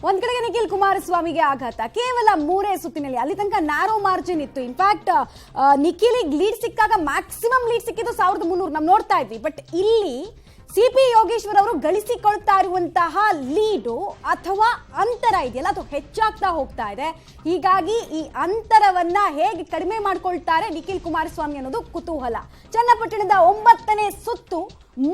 ಒಂದ್ ಕಡೆಗೆ ನಿಖಿಲ್ ಕುಮಾರಸ್ವಾಮಿಗೆ ಆಘಾತ. ಕೇವಲ 3 ಸುತ್ತಿನಲ್ಲಿ ಅಲ್ಲಿ ತನಕ ನ್ಯಾರೋ ಮಾರ್ಜಿನ್ ಇತ್ತು. ಇನ್ಫ್ಯಾಕ್ಟ್ ನಿಖಿಲಿಗೆ ಲೀಡ್ ಸಿಕ್ಕಾಗ ಮ್ಯಾಕ್ಸಿಮಮ್ ಲೀಡ್ ಸಿಕ್ಕಿದ್ದು 1300 ನಾವು ನೋಡ್ತಾ ಇದ್ವಿ. ಬಟ್ ಇಲ್ಲಿ ಸಿಪಿ ಯೋಗೇಶ್ವರ್ ಅವರು ಗಳಿಸಿಕೊಳ್ತಾ ಇರುವಂತಹ ಲೀಡು ಅಥವಾ ಅಂತರ ಇದೆಯಲ್ಲ ಅದು ಹೆಚ್ಚಾಗ್ತಾ ಹೋಗ್ತಾ ಇದೆ. ಹೀಗಾಗಿ ಈ ಅಂತರವನ್ನ ಹೇಗೆ ಕಡಿಮೆ ಮಾಡ್ಕೊಳ್ತಾರೆ ನಿಖಿಲ್ ಕುಮಾರಸ್ವಾಮಿ ಅನ್ನೋದು ಕುತೂಹಲ. ಚನ್ನಪಟ್ಟಣದ 9ನೇ ಸುತ್ತು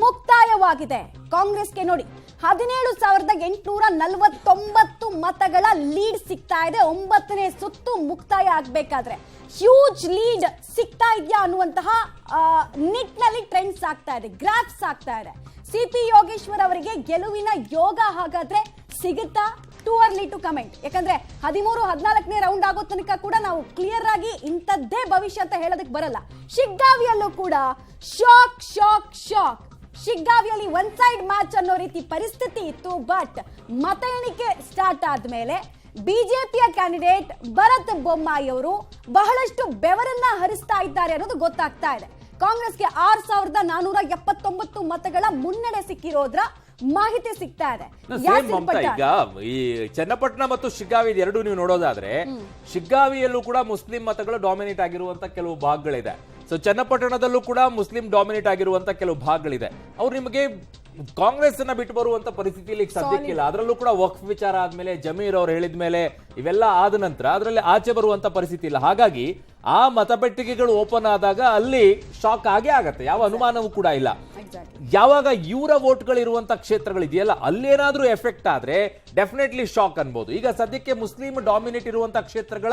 ಮುಕ್ತಾಯವಾಗಿದೆ. ಕಾಂಗ್ರೆಸ್ಗೆ ನೋಡಿ 17,849 ಮತಗಳ ಲೀಡ್ ಸಿಗ್ತಾ ಇದೆ. 9ನೇ ಸುತ್ತು ಮುಕ್ತಾಯ ಆಗ್ಬೇಕಾದ್ರೆ ಹ್ಯೂಜ್ ಲೀಡ್ ಸಿಗ್ತಾ ಇದೆಯಾ ಅನ್ನುವಂತಹ ನಿಟ್ಟಿನಲ್ಲಿ ಟ್ರೆಂಡ್ಸ್ ಆಗ್ತಾ ಇದೆ, ಗ್ರಾಫ್ಸ್ ಆಗ್ತಾ ಇದೆ. ಸಿಪಿ ಯೋಗೇಶ್ವರ್ ಅವರಿಗೆ ಗೆಲುವಿನ ಯೋಗ ಹಾಗಾದ್ರೆ ಸಿಗುತ್ತಾ? Too early to comment. ಯಾಕಂದ್ರೆ 13-14ನೇ ರೌಂಡ್ ಆಗೋ ತನಕ ಕೂಡ ನಾವು ಕ್ಲಿಯರ್ ಆಗಿ ಇಂಥದ್ದೇ ಭವಿಷ್ಯ ಅಂತ ಹೇಳೋದಕ್ಕೆ ಬರಲ್ಲ. ಶಿಗ್ಗಾವಿಯಲ್ಲೂ ಕೂಡ ಶಾಕ್ ಶಾಕ್ ಶಾಕ್. ಶಿಗ್ಗಾವಿಯಲ್ಲಿ ಒನ್ ಸೈಡ್ ಮ್ಯಾಚ್ ಅನ್ನೋ ರೀತಿ ಪರಿಸ್ಥಿತಿ ಇತ್ತು. ಬಟ್ ಮತ ಎಣಿಕೆ ಸ್ಟಾರ್ಟ್ ಆದ್ಮೇಲೆ ಬಿಜೆಪಿಯ ಕ್ಯಾಂಡಿಡೇಟ್ ಭರತ್ ಬೊಮ್ಮಾಯಿ ಅವರು ಬಹಳಷ್ಟು ಬೆವರನ್ನ ಹರಿಸ್ತಾ ಇದ್ದಾರೆ ಅನ್ನೋದು ಗೊತ್ತಾಗ್ತಾ ಇದೆ. ಕಾಂಗ್ರೆಸ್ಗೆ 6,479 ಮತಗಳ ಮುನ್ನಡೆ ಸಿಕ್ಕಿರೋದ್ರ ಮಾಹಿತಿ ಸಿಗ್ತಾ ಇದೆ. ಈಗ ಈ ಚನ್ನಪಟ್ಟಣ ಮತ್ತು ಶಿಗ್ಗಾವಿ ಎರಡು ನೀವು ನೋಡೋದಾದ್ರೆ ಶಿಗ್ಗಾವಿಯಲ್ಲೂ ಕೂಡ ಮುಸ್ಲಿಂ ಮತಗಳು ಡಾಮಿನೇಟ್ ಆಗಿರುವಂತ ಕೆಲವು ಭಾಗಗಳಿದೆ. ಸೊ ಚನ್ನಪಟ್ಟಣದಲ್ಲೂ ಕೂಡ ಮುಸ್ಲಿಂ ಡಾಮಿನೇಟ್ ಆಗಿರುವಂತ ಕೆಲವು ಭಾಗಗಳಿದೆ. ಅವ್ರು ನಿಮಗೆ ಕಾಂಗ್ರೆಸ್ ಅನ್ನ ಬಿಟ್ಟು ಬರುವಂತ ಪರಿಸ್ಥಿತಿಯಲ್ಲಿ ಸದ್ಯಕ್ಕಿಲ್ಲ. ಅದರಲ್ಲೂ ಕೂಡ ವಕ್ಫ್ ವಿಚಾರ ಆದ್ಮೇಲೆ ಜಮೀರ್ ಅವ್ರು ಹೇಳಿದ ಮೇಲೆ ಇವೆಲ್ಲ ಆದ ನಂತರ ಅದರಲ್ಲಿ ಆಚೆ ಬರುವಂತ ಪರಿಸ್ಥಿತಿ ಇಲ್ಲ. ಹಾಗಾಗಿ ಆ ಮತಪೆಟ್ಟಿಗೆಗಳು ಓಪನ್ ಆದಾಗ ಅಲ್ಲಿ ಶಾಕ್ ಆಗೇ ಆಗತ್ತೆ, ಯಾವ ಅನುಮಾನವೂ ಕೂಡ ಇಲ್ಲ. ಯಾವಾಗ ಇವರ ವೋಟ್ಗಳಿರುವಂತ ಕ್ಷೇತ್ರಗಳಿದೆಯಲ್ಲ ಅಲ್ಲೇನಾದ್ರೂ ಎಫೆಕ್ಟ್ ಆದ್ರೆ ಡೆಫಿನೆಟ್ಲಿ ಶಾಕ್ ಅನ್ಬೋದು. ಈಗ ಸದ್ಯಕ್ಕೆ ಮುಸ್ಲಿಂ ಡಾಮಿನೇಟ್ ಇರುವಂತ ಕ್ಷೇತ್ರಗಳ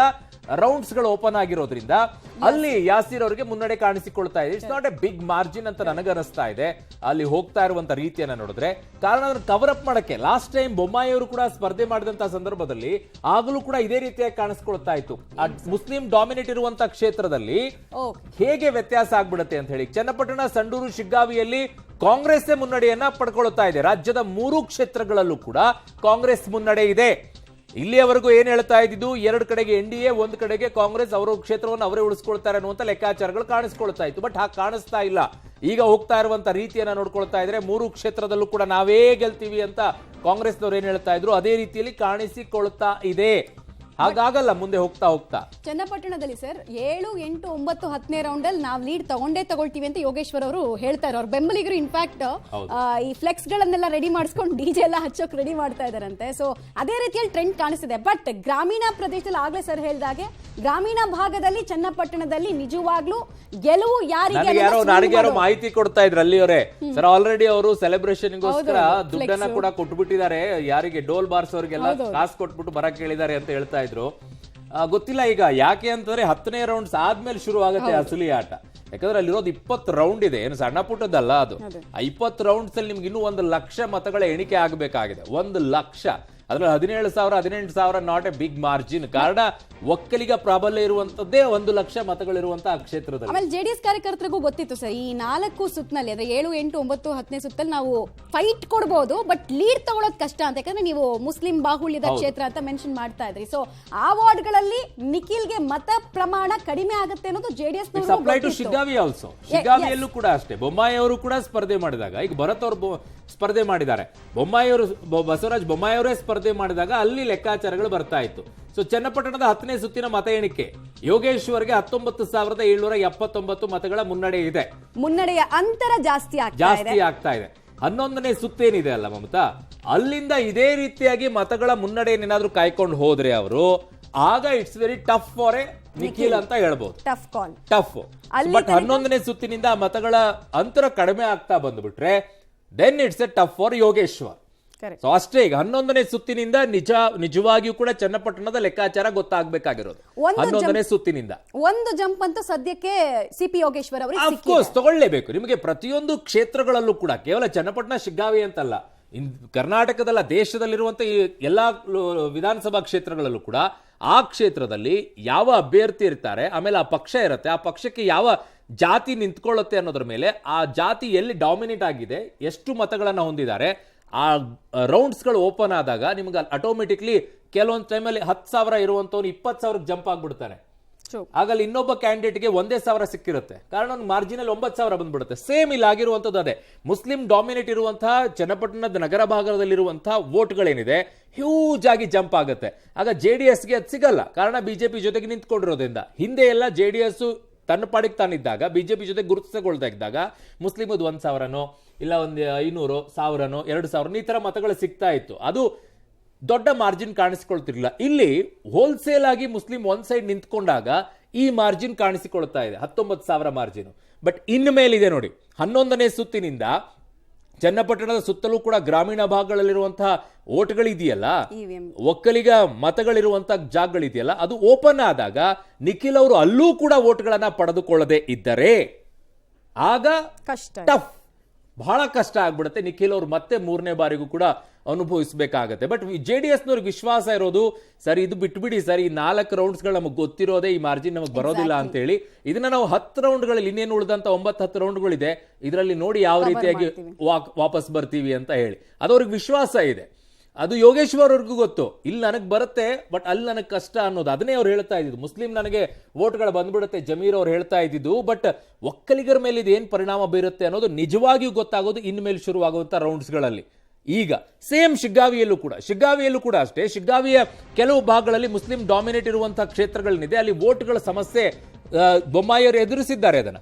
ರೌಂಡ್ಸ್ ಗಳು ಓಪನ್ ಆಗಿರೋದ್ರಿಂದ ಅಲ್ಲಿ ಯಾಸೀರ್ ಅವರಿಗೆ ಮುನ್ನಡೆ ಕಾಣಿಸಿಕೊಳ್ತಾ ಇದೆ. It's not a big margin ಅಂತ ನನಗನ್ನಿಸ್ತಾ ಇದೆ ಅಲ್ಲಿ ಹೋಗ್ತಾ ಇರುವಂತ ರೀತಿಯನ್ನ ನೋಡಿದ್ರೆ. ಕಾರಣ ಅದನ್ನು ಕವರ್ ಅಪ್ ಮಾಡಕ್ಕೆ ಲಾಸ್ಟ್ ಟೈಮ್ ಬೊಮ್ಮಾಯಿ ಅವರು ಕೂಡ ಸ್ಪರ್ಧೆ ಮಾಡಿದಂತಹ ಸಂದರ್ಭದಲ್ಲಿ ಆಗಲೂ ಕೂಡ ಇದೇ ರೀತಿಯಾಗಿ ಕಾಣಿಸ್ಕೊಳ್ತಾ ಇತ್ತು. ಮುಸ್ಲಿಂ ಡಾಮಿನೇಟ್ ಇರುವಂತ ಕ್ಷೇತ್ರದಲ್ಲಿ ಹೇಗೆ ವ್ಯತ್ಯಾಸ ಆಗ್ಬಿಡುತ್ತೆ ಅಂತ ಹೇಳಿ. ಚನ್ನಪಟ್ಟಣ, ಸಂಡೂರು, ಶಿಗ್ಗಾವಿಯಲ್ಲಿ ಕಾಂಗ್ರೆಸ್ ಮುನ್ನಡೆಯನ್ನ ಪಡ್ಕೊಳ್ತಾ ಇದೆ. ರಾಜ್ಯದ 3 ಕ್ಷೇತ್ರಗಳಲ್ಲೂ ಕೂಡ ಕಾಂಗ್ರೆಸ್ ಮುನ್ನಡೆ ಇದೆ. ಇಲ್ಲಿಯವರೆಗೂ ಏನ್ ಹೇಳ್ತಾ ಇದ್ದು, 2 ಕಡೆಗೆ ಎನ್ಡಿಎ, 1 ಕಡೆಗೆ ಕಾಂಗ್ರೆಸ್, ಅವರ ಕ್ಷೇತ್ರವನ್ನು ಅವರೇ ಉಳಿಸ್ಕೊಳ್ತಾರೆ ಅನ್ನುವಂತ ಲೆಕ್ಕಾಚಾರಗಳು ಕಾಣಿಸ್ಕೊಳ್ತಾ ಇತ್ತು. ಬಟ್ ಹಾಗೆ ಕಾಣಿಸ್ತಾ ಇಲ್ಲ. ಈಗ ಹೋಗ್ತಾ ಇರುವಂತ ರೀತಿಯನ್ನ ನೋಡ್ಕೊಳ್ತಾ ಇದ್ರೆ 3 ಕ್ಷೇತ್ರದಲ್ಲೂ ಕೂಡ ನಾವೇ ಗೆಲ್ತೀವಿ ಅಂತ ಕಾಂಗ್ರೆಸ್ನವ್ರು ಏನ್ ಹೇಳ್ತಾ ಇದ್ರು ಅದೇ ರೀತಿಯಲ್ಲಿ ಕಾಣಿಸಿಕೊಳ್ತಾ ಇದೆ. ಹಾಗಾಗಲ್ಲ ಮುಂದೆ ಹೋಗ್ತಾ ಹೋಗ್ತಾ. ಚನ್ನಪಟ್ಟಣದಲ್ಲಿ ಸರ್ 7, 8, 9, 10ನೇ ರೌಂಡ್ ಅಲ್ಲಿ ನಾವು ಲೀಡ್ ತಗೊಳ್ತೀವಿ ಅಂತ ಯೋಗೇಶ್ವರ್ ಅವರು ಹೇಳ್ತಾರೆ. ಅವ್ರ ಬೆಂಬಲಿಗರು ಇನ್ಫ್ಯಾಕ್ಟ್ ಈ ಫ್ಲೆಕ್ಸ್ ಗಳನ್ನೆಲ್ಲ ರೆಡಿ ಮಾಡಿಸ್ಕೊಂಡು ಡಿಜೆ ಎಲ್ಲ ಹಚ್ಚೋಕ್ ರೆಡಿ ಮಾಡ್ತಾ ಇದಾರಂತೆ. ಸೊ ಅದೇ ರೀತಿಯಲ್ಲಿ ಟ್ರೆಂಡ್ ಕಾಣಿಸ್ತಿದೆ. ಬಟ್ ಗ್ರಾಮೀಣ ಪ್ರದೇಶದಲ್ಲಿ ಆಗ್ಲೇ ಸರ್ ಹೇಳ್ದಾಗೆ ಗ್ರಾಮೀಣ ಭಾಗದಲ್ಲಿ ಚನ್ನಪಟ್ಟಣದಲ್ಲಿ ನಿಜವಾಗ್ಲೂ ಗೆಲುವು ಯಾರಿಗೆ ಯಾರೋ ಮಾಹಿತಿ ಕೊಡ್ತಾ ಇದ್ರು ಅಲ್ಲಿಯವರೇ ಸರ್. ಆಲ್ರೆಡಿ ಅವರು ಸೆಲೆಬ್ರೇಷನ್ಗೋಸ್ಕರ ದುಡ್ಡನ್ನ ಕೂಡ ಕೊಟ್ಬಿಟ್ಟಿದ್ದಾರೆ. ಯಾರಿಗೆ ಡೋಲ್ ಬಾರ್ಸೋರಿಗೆಲ್ಲ ಕಾಸು ಕೊಟ್ಬಿಟ್ಟು ಬರಕ್ ಹೇಳಿದ್ದಾರೆ ಅಂತ ಹೇಳ್ತಾ ಇದ್ರು. ಗೊತ್ತಿಲ್ಲ ಈಗ ಯಾಕೆ ಅಂತಂದ್ರೆ 10ನೇ ರೌಂಡ್ಸ್ ಆದ್ಮೇಲೆ ಶುರು ಆಗುತ್ತೆ ಅಸಲಿ ಆಟ. ಯಾಕಂದ್ರೆ ಅಲ್ಲಿರೋದು 20 ರೌಂಡ್ ಇದೆ, ಏನು ಸಣ್ಣ ಪುಟ್ಟದಲ್ಲ ಅದು. 20 ರೌಂಡ್ಸ್ ಅಲ್ಲಿ ನಿಮ್ಗೆ ಇನ್ನೂ 1 ಲಕ್ಷ ಮತಗಳ ಎಣಿಕೆ ಆಗಬೇಕಾಗಿದೆ. 1 ಲಕ್ಷ, ಅದ್ರಲ್ಲಿ 17,000 18,000 ನಾಟ್ ಎ ಬಿಗ್ ಮಾರ್ಜಿನ್. ಕಾರಣ ಒಕ್ಕಲಿಗ ಪ್ರಾಬಲ್ಯ ಇರುವಂತದ್ದೇ 1 ಲಕ್ಷ ಮತಗಳಿರುವಂತಹ ಕ್ಷೇತ್ರದಲ್ಲಿ. ಆಮೇಲೆ ಜೆಡಿಎಸ್ ಕಾರ್ಯಕರ್ತರಿಗೂ ಗೊತ್ತಿತ್ತು ಸರ್ ಈ 4 ಸುತ್ತಿನಲ್ಲಿ ಅಂದ್ರೆ 7, 8, 9, 10ನೇ ಸುತ್ತಲ್ಲಿ ನಾವು ಫೈಟ್ ಕೊಡಬಹುದು, ಬಟ್ ಲೀಡ್ ತಗೊಳ್ಳೋದು ಕಷ್ಟ ಅಂತ. ಯಾಕಂದ್ರೆ ನೀವು ಮುಸ್ಲಿಂ ಬಾಹುಳ್ಯದ ಕ್ಷೇತ್ರ ಅಂತ ಮೆನ್ಷನ್ ಮಾಡ್ತಾ ಇದ್ರಿ. ಸೊ ಆ ವಾರ್ಡ್ಗಳಲ್ಲಿ ನಿಖಿಲ್ಗೆ ಮತ ಪ್ರಮಾಣ ಕಡಿಮೆ ಆಗುತ್ತೆ ಅನ್ನೋದು ಜೆಡಿಎಸ್ ಶಿಗ್ಗಾವಿ ಆಲ್ಸೋ. ಶಿಗ್ಗಾವಿಯಲ್ಲೂ ಕೂಡ ಅಷ್ಟೇ. ಬೊಮ್ಮಾಯಿ ಅವರು ಕೂಡ ಸ್ಪರ್ಧೆ ಮಾಡಿದಾಗ, ಈಗ ಭರತ್ ಅವರು ಸ್ಪರ್ಧೆ ಮಾಡಿದ್ದಾರೆ, ಬೊಮ್ಮಾಯಿ ಅವರು ಬಸವರಾಜ ಬೊಮ್ಮಾಯಿ ಅವರೇ ಸ್ಪರ್ಧೆ ಮಾಡಿದಾಗ ಅಲ್ಲಿ ಲೆಕ್ಕಾಚಾರಗಳು ಬರ್ತಾ ಇತ್ತು. ಸೊ ಚನ್ನಪಟ್ಟಣದ 10ನೇ ಸುತ್ತಿನ ಮತ ಎಣಿಕೆ ಯೋಗೇಶ್ವರ್ಗೆ 19,779 ಮತಗಳ ಮುನ್ನಡೆ ಇದೆ. ಮುನ್ನಡೆಯ ಅಂತರ ಜಾಸ್ತಿ ಆಗ್ತಾ ಇದೆ. 11ನೇ ಸುತ್ತೇನಿದೆ ಅಲ್ಲ ಮಮತಾ, ಅಲ್ಲಿಂದ ಇದೇ ರೀತಿಯಾಗಿ ಮತಗಳ ಮುನ್ನಡೆಯನ್ನೇನಾದ್ರೂ ಕಾಯ್ಕೊಂಡು ಹೋದ್ರೆ ಅವರು ಆಗ it's very tough for A Nikhil ಅಂತ ಹೇಳ್ಬೋದು. ಟಫ್. ಬಟ್ 11ನೇ ಸುತ್ತಿನಿಂದ ಮತಗಳ ಅಂತರ ಕಡಿಮೆ ಆಗ್ತಾ ಬಂದ್ಬಿಟ್ರೆ then it's a tough for Yogeshwar. So ಅಷ್ಟೇ. ಈಗ 11ನೇ ಸುತ್ತಿನಿಂದ ನಿಜವಾಗಿಯೂ ಕೂಡ ಚನ್ನಪಟ್ಟಣದ ಲೆಕ್ಕಾಚಾರ ಗೊತ್ತಾಗಬೇಕಾಗಿರೋದು 11ನೇ ಸುತ್ತಿನಿಂದ. ಒಂದು ಜಂಪ್ ಅಂತೂ ಸದ್ಯಕ್ಕೆ ಸಿಪಿ ಯೋಗೇಶ್ವರ್ ಅವರು ಅಫ್ಕೋರ್ಸ್ ತಗೊಳ್ಳೇಬೇಕು. ನಿಮಗೆ ಪ್ರತಿಯೊಂದು ಕ್ಷೇತ್ರಗಳಲ್ಲೂ ಕೂಡ, ಕೇವಲ ಚನ್ನಪಟ್ಟಣ ಶಿಗ್ಗಾವಿ ಅಂತಲ್ಲ, ಕರ್ನಾಟಕದಲ್ಲ ದೇಶದಲ್ಲಿರುವಂತ ಈ ಎಲ್ಲಾ ವಿಧಾನಸಭಾ ಕ್ಷೇತ್ರಗಳಲ್ಲೂ ಕೂಡ ಆ ಕ್ಷೇತ್ರದಲ್ಲಿ ಯಾವ ಅಭ್ಯರ್ಥಿ ಇರ್ತಾರೆ, ಆಮೇಲೆ ಆ ಪಕ್ಷ ಇರುತ್ತೆ, ಆ ಪಕ್ಷಕ್ಕೆ ಯಾವ ಜಾತಿ ನಿಂತ್ಕೊಳ್ಳುತ್ತೆ ಅನ್ನೋದ್ರ ಮೇಲೆ ಆ ಜಾತಿ ಎಲ್ಲಿ ಡಾಮಿನೇಟ್ ಆಗಿದೆ, ಎಷ್ಟು ಮತಗಳನ್ನ ಹೊಂದಿದ್ದಾರೆ, ಆ ರೌಂಡ್ಸ್ ಗಳು ಓಪನ್ ಆದಾಗ ನಿಮ್ಗೆ ಆಟೋಮೆಟಿಕ್ಲಿ ಕೆಲವೊಂದು ಟೈಮಲ್ಲಿ 10,000 ಇರುವಂತವ್ನು 20,000 ಜಂಪ್ ಆಗ್ಬಿಡ್ತಾನೆ. ಆಗಲ್ಲಿ ಇನ್ನೊಬ್ಬ ಕ್ಯಾಂಡಿಡೇಟ್ಗೆ 1,000 ಸಿಕ್ಕಿರುತ್ತೆ. ಕಾರಣ ಒಂದು ಮಾರ್ಜಿನಲ್ 9,000 ಬಂದ್ಬಿಡುತ್ತೆ. ಸೇಮ್ ಇಲ್ಲಿ ಆಗಿರುವಂತದ್ದು ಅದೇ. ಮುಸ್ಲಿಂ ಡಾಮಿನೇಟ್ ಇರುವಂತಹ ಚನ್ನಪಟ್ಟಣದ ನಗರ ಭಾಗದಲ್ಲಿರುವಂತಹ ವೋಟ್ಗಳೇನಿದೆ ಹ್ಯೂಜ್ ಆಗಿ ಜಂಪ್ ಆಗುತ್ತೆ. ಆಗ JDSಗೆ ಅದು ಸಿಗಲ್ಲ. ಕಾರಣ ಬಿಜೆಪಿ ಜೊತೆಗೆ ನಿಂತ್ಕೊಂಡಿರೋದ್ರಿಂದ. ಹಿಂದೆ ಎಲ್ಲ JDS ತನ್ನ ಪಾಡಿಗೆ ತಾನಿದ್ದಾಗ ಬಿಜೆಪಿ ಜೊತೆ ಗುರುತಿಸಿಕೊಳ್ತಾ ಇದ್ದಾಗ ಮುಸ್ಲಿಮದು 1,000ನೋ ಇಲ್ಲ ಒಂದು 500, 1,000ನೋ 2,000 ಈ ತರ ಮತಗಳು ಸಿಗ್ತಾ ಇತ್ತು. ಅದು ದೊಡ್ಡ ಮಾರ್ಜಿನ್ ಕಾಣಿಸಿಕೊಳ್ತಿರ್ಲಿಲ್ಲ. ಇಲ್ಲಿ ಹೋಲ್ಸೇಲ್ ಆಗಿ ಮುಸ್ಲಿಂ ಒಂದ್ ಸೈಡ್ ನಿಂತ್ಕೊಂಡಾಗ ಈ ಮಾರ್ಜಿನ್ ಕಾಣಿಸಿಕೊಳ್ತಾ ಇದೆ, 19,000 ಮಾರ್ಜಿನ್. ಬಟ್ ಇನ್ನು ಮೇಲಿದೆ ನೋಡಿ, 11ನೇ ಸುತ್ತಿನಿಂದ ಚನ್ನಪಟ್ಟಣದ ಸುತ್ತಲೂ ಕೂಡ ಗ್ರಾಮೀಣ ಭಾಗಗಳಲ್ಲಿರುವಂತಹ ಓಟ್ಗಳಿದೆಯಲ್ಲ, ಒಕ್ಕಲಿಗ ಮತಗಳಿರುವಂತಹ ಜಾಗಗಳಿದೆಯಲ್ಲ, ಅದು ಓಪನ್ ಆದಾಗ ನಿಖಿಲ್ ಅವರು ಅಲ್ಲೂ ಕೂಡ ಓಟ್ಗಳನ್ನ ಪಡೆದುಕೊಳ್ಳದೆ ಇದ್ದರೆ ಆಗ ಟಫ್, ಬಹಳ ಕಷ್ಟ ಆಗ್ಬಿಡುತ್ತೆ. ನಿಖಿಲ್ ಅವರು ಮತ್ತೆ 3ನೇ ಬಾರಿಗೂ ಕೂಡ ಅನುಭವಿಸಬೇಕಾಗತ್ತೆ. ಬಟ್ JDSನವ್ರಿಗೆ ವಿಶ್ವಾಸ ಇರೋದು, ಸರಿ ಇದು ಬಿಟ್ಬಿಡಿ ಸರ್, ಈ 4 ರೌಂಡ್ಸ್ಗಳು ನಮಗೆ ಗೊತ್ತಿರೋದೇ, ಈ ಮಾರ್ಜಿನ್ ನಮಗೆ ಬರೋದಿಲ್ಲ ಅಂತ ಹೇಳಿ ಇದನ್ನ ನಾವು 10 ರೌಂಡ್ಗಳಲ್ಲಿ, ಇನ್ನೇನು ಉಳಿದಂತ 9-10 ರೌಂಡ್ಗಳಿದೆ, ಇದರಲ್ಲಿ ನೋಡಿ ಯಾವ ರೀತಿಯಾಗಿ ವಾಪಸ್ ಬರ್ತೀವಿ ಅಂತ ಹೇಳಿ ಅದವ್ರಿಗೆ ವಿಶ್ವಾಸ ಇದೆ. ಅದು ಯೋಗೇಶ್ವರ್ ಅವ್ರಿಗೂ ಗೊತ್ತು, ಇಲ್ಲಿ ನನಗೆ ಬರುತ್ತೆ ಬಟ್ ಅಲ್ಲಿ ನನಗೆ ಕಷ್ಟ ಅನ್ನೋದು. ಅದನ್ನೇ ಅವ್ರು ಹೇಳ್ತಾ ಇದ್ದಿದ್ದು. ಮುಸ್ಲಿಂ ನನಗೆ ವೋಟ್ಗಳು ಬಂದ್ಬಿಡುತ್ತೆ ಜಮೀರ್ ಅವ್ರು ಹೇಳ್ತಾ ಇದ್ದಿದ್ದು. ಬಟ್ ಒಕ್ಕಲಿಗರ ಮೇಲೆ ಇದು ಏನು ಪರಿಣಾಮ ಬೀರುತ್ತೆ ಅನ್ನೋದು ನಿಜವಾಗಿಯೂ ಗೊತ್ತಾಗೋದು ಇನ್ಮೇಲೆ ಶುರುವಾಗುವಂತ ರೌಂಡ್ಸ್ಗಳಲ್ಲಿ. ಈಗ ಸೇಮ್ ಶಿಗ್ಗಾವಿಯಲ್ಲೂ ಕೂಡ ಅಷ್ಟೇ. ಶಿಗ್ಗಾವಿಯ ಕೆಲವು ಭಾಗಗಳಲ್ಲಿ ಮುಸ್ಲಿಂ ಡಾಮಿನೇಟ್ ಇರುವಂತಹ ಕ್ಷೇತ್ರಗಳೇನಿದೆ ಅಲ್ಲಿ ವೋಟ್ಗಳ ಸಮಸ್ಯೆ ಬೊಮ್ಮಾಯಿಯವರು ಎದುರಿಸಿದ್ದಾರೆ. ಅದನ್ನ